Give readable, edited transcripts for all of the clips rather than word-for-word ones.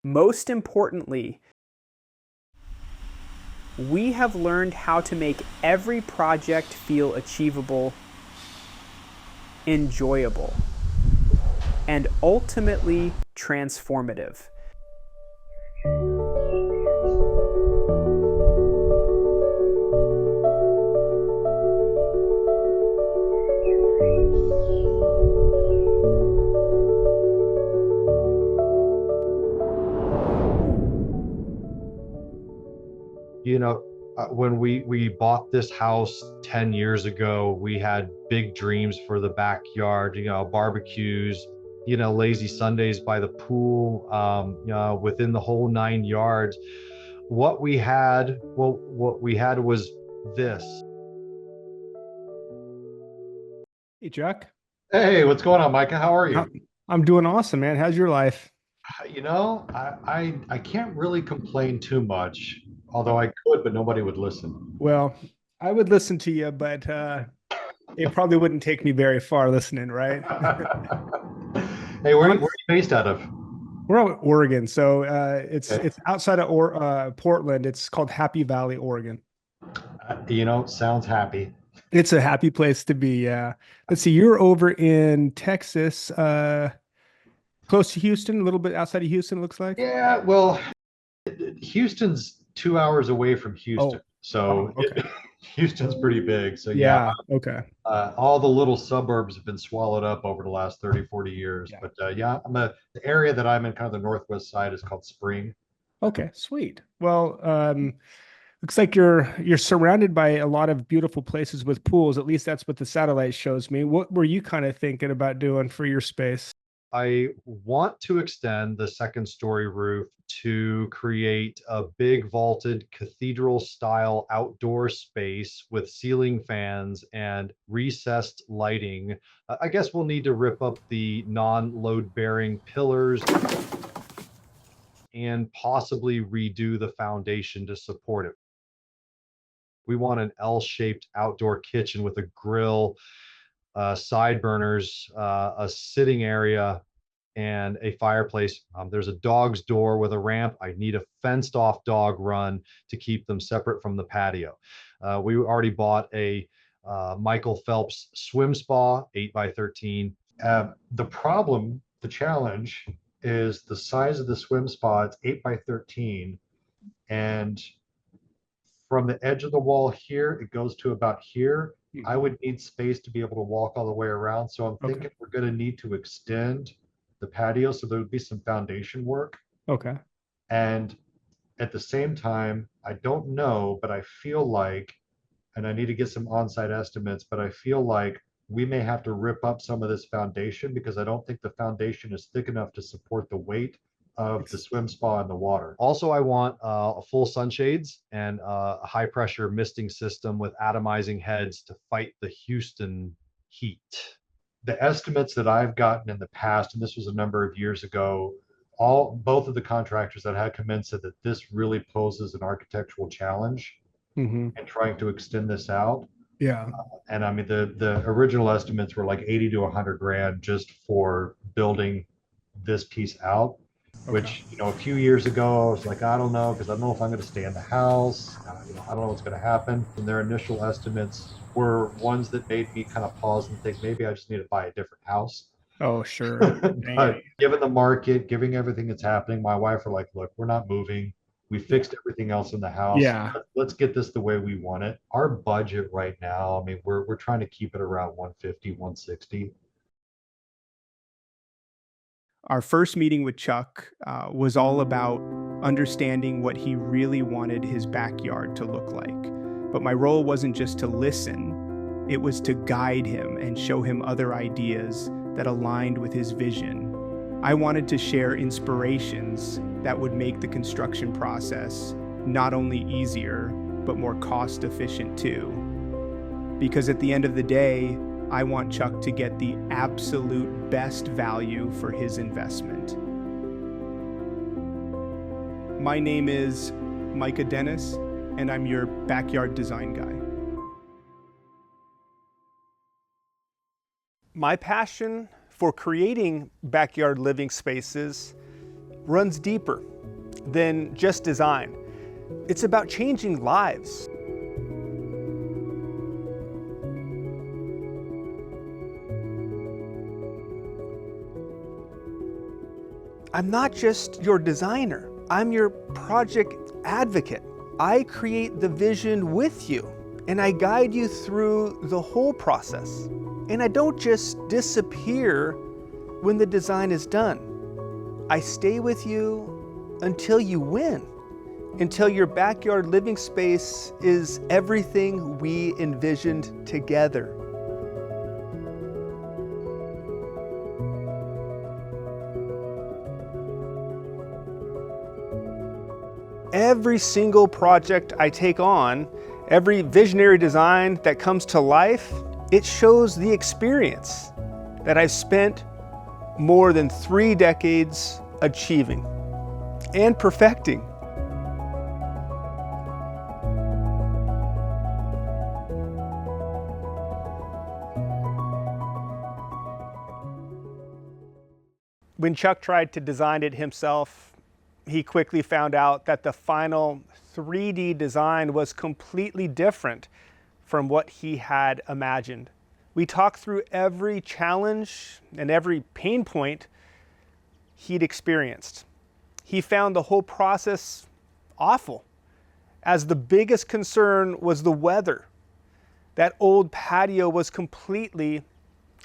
Most importantly, we have learned how to make every project feel achievable, enjoyable, and ultimately transformative. You know, when we bought this house 10 years ago, we had big dreams for the backyard, barbecues, lazy Sundays by the pool, within the whole 9 yards. What we had, what we had was this. Hey, Chuck. Hey, what's going on, Micah? How are you? I'm doing awesome, man. How's your life? I can't really complain too much, although I could, but nobody would listen. Well, I would listen to you, but it probably wouldn't take me very far listening, right? Hey, where are you based out of? We're out in Oregon, so it's Okay. it's outside of Portland. It's called Happy Valley, Oregon. Sounds happy. It's a happy place to be. Let's see, you're over in Texas, close to Houston, a little bit outside of Houston, it looks like. Yeah, well, Houston's 2 hours away from Houston, Oh, okay. Houston's pretty big. So Yeah, okay. all the little suburbs have been swallowed up over the last 30, 40 years. Yeah. But the area that I'm in, kind of the northwest side, is called Spring. Okay, sweet. Well, looks like you're surrounded by a lot of beautiful places with pools. At least that's what the satellite shows me. What were you kind of thinking about doing for your space? I want to extend the second story roof to create a big vaulted cathedral style outdoor space with ceiling fans and recessed lighting. I guess we'll need to rip up the non-load bearing pillars and possibly redo the foundation to support it. We want an L-shaped outdoor kitchen with a grill, side burners, a sitting area, and a fireplace. There's a dog's door with a ramp. I need a fenced off dog run to keep them separate from the patio. We already bought a Michael Phelps swim spa, 8x13. The challenge is the size of the swim spa. It's 8x13. And from the edge of the wall here, it goes to about here. I would need space to be able to walk all the way around. So I'm thinking we're going to need to extend the patio. So there would be some foundation work. Okay. And at the same time, I don't know, but I feel like, and I need to get some on-site estimates, but I feel like we may have to rip up some of this foundation because I don't think the foundation is thick enough to support the weight of the swim spa in the water. Also, I want full sunshades and a high pressure misting system with atomizing heads to fight the Houston heat. The estimates that I've gotten in the past, and this was a number of years ago, both of the contractors that had come in said that this really poses an architectural challenge in trying to extend this out. Yeah. And I mean, the original estimates were like 80 to 100 grand just for building this piece out. Which, a few years ago, I was like, I don't know, because I don't know if I'm going to stay in the house. I don't know what's going to happen. And their initial estimates were ones that made me kind of pause and think maybe I just need to buy a different house. Oh, sure. But given the market, given everything that's happening, my wife are like, look, we're not moving. We fixed everything else in the house. Yeah. Let's get this the way we want it. Our budget right now, I mean, we're trying to keep it around 150, 160. Our first meeting with Chuck was all about understanding what he really wanted his backyard to look like. But my role wasn't just to listen, it was to guide him and show him other ideas that aligned with his vision. I wanted to share inspirations that would make the construction process not only easier, but more cost efficient too. Because at the end of the day, I want Chuck to get the absolute best value for his investment. My name is Micah Dennis, and I'm your backyard design guy. My passion for creating backyard living spaces runs deeper than just design. It's about changing lives. I'm not just your designer, I'm your project advocate. I create the vision with you, and I guide you through the whole process. And I don't just disappear when the design is done. I stay with you until you win, until your backyard living space is everything we envisioned together. Every single project I take on, every visionary design that comes to life, it shows the experience that I've spent more than 3 decades achieving and perfecting. When Chuck tried to design it himself, he quickly found out that the final 3D design was completely different from what he had imagined. We talked through every challenge and every pain point he'd experienced. He found the whole process awful, as the biggest concern was the weather. That old patio was completely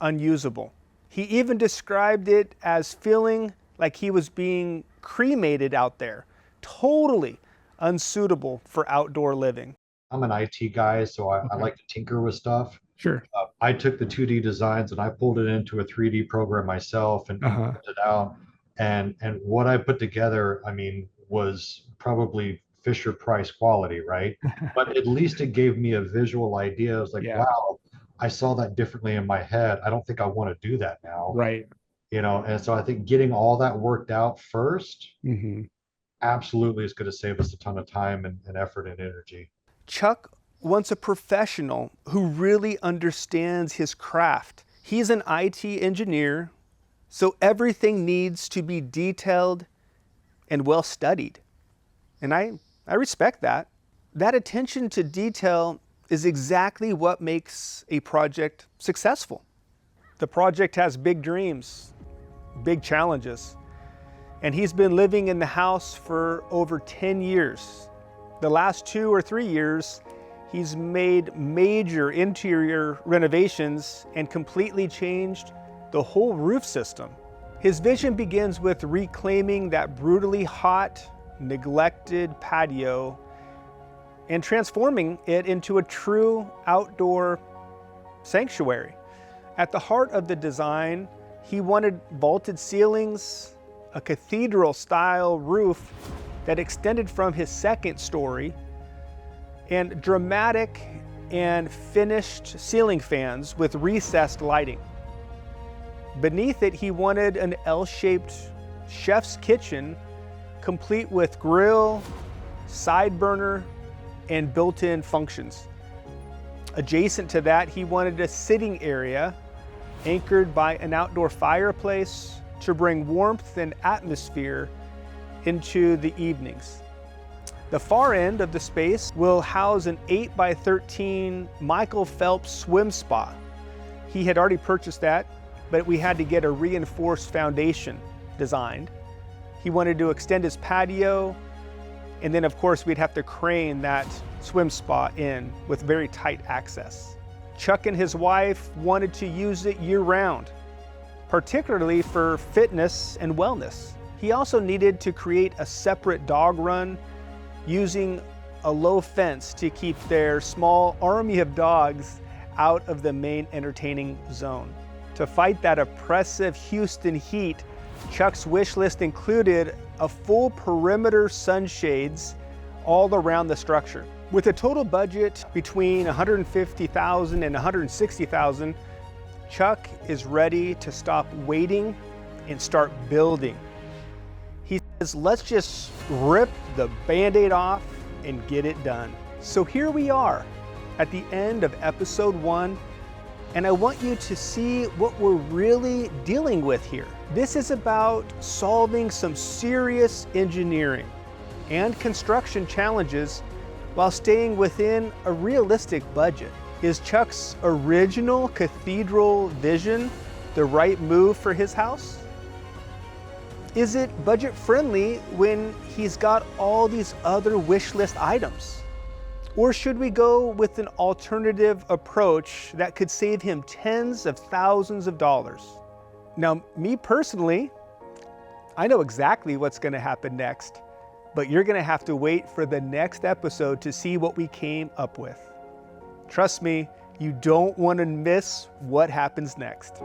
unusable. He even described it as feeling like he was being cremated out there, totally unsuitable for outdoor living. I'm an IT guy, so I like to tinker with stuff. Sure. I took the 2D designs and I pulled it into a 3D program myself and put it out. And what I put together, I mean, was probably Fisher Price quality, right? But at least it gave me a visual idea. I was like, wow, I saw that differently in my head. I don't think I want to do that now. Right. You know, and so I think getting all that worked out first absolutely is going to save us a ton of time and effort and energy. Chuck wants a professional who really understands his craft. He's an IT engineer, so everything needs to be detailed and well studied. And I respect that. That attention to detail is exactly what makes a project successful. The project has big dreams, big challenges, and he's been living in the house for over 10 years. The last 2 or 3 years, he's made major interior renovations and completely changed the whole roof system. His vision begins with reclaiming that brutally hot, neglected patio and transforming it into a true outdoor sanctuary. At the heart of the design, he wanted vaulted ceilings, a cathedral-style roof that extended from his second story, and dramatic and finished ceiling fans with recessed lighting. Beneath it, he wanted an L-shaped chef's kitchen, complete with grill, side burner, and built-in functions. Adjacent to that, he wanted a sitting area anchored by an outdoor fireplace to bring warmth and atmosphere into the evenings. The far end of the space will house an 8x13 Michael Phelps swim spa. He had already purchased that, but we had to get a reinforced foundation designed. He wanted to extend his patio, and then of course we'd have to crane that swim spa in with very tight access. Chuck and his wife wanted to use it year-round, particularly for fitness and wellness. He also needed to create a separate dog run using a low fence to keep their small army of dogs out of the main entertaining zone. To fight that oppressive Houston heat, Chuck's wish list included a full perimeter sunshades all around the structure. With a total budget between $150,000 and $160,000, Chuck is ready to stop waiting and start building. He says, let's just rip the Band-Aid off and get it done. So here we are at the end of episode 1, and I want you to see what we're really dealing with here. This is about solving some serious engineering and construction challenges while staying within a realistic budget. Is Chuck's original cathedral vision the right move for his house? Is it budget friendly when he's got all these other wish list items? Or should we go with an alternative approach that could save him tens of thousands of dollars? Now, me personally, I know exactly what's going to happen next, but you're going to have to wait for the next episode to see what we came up with. Trust me, you don't want to miss what happens next.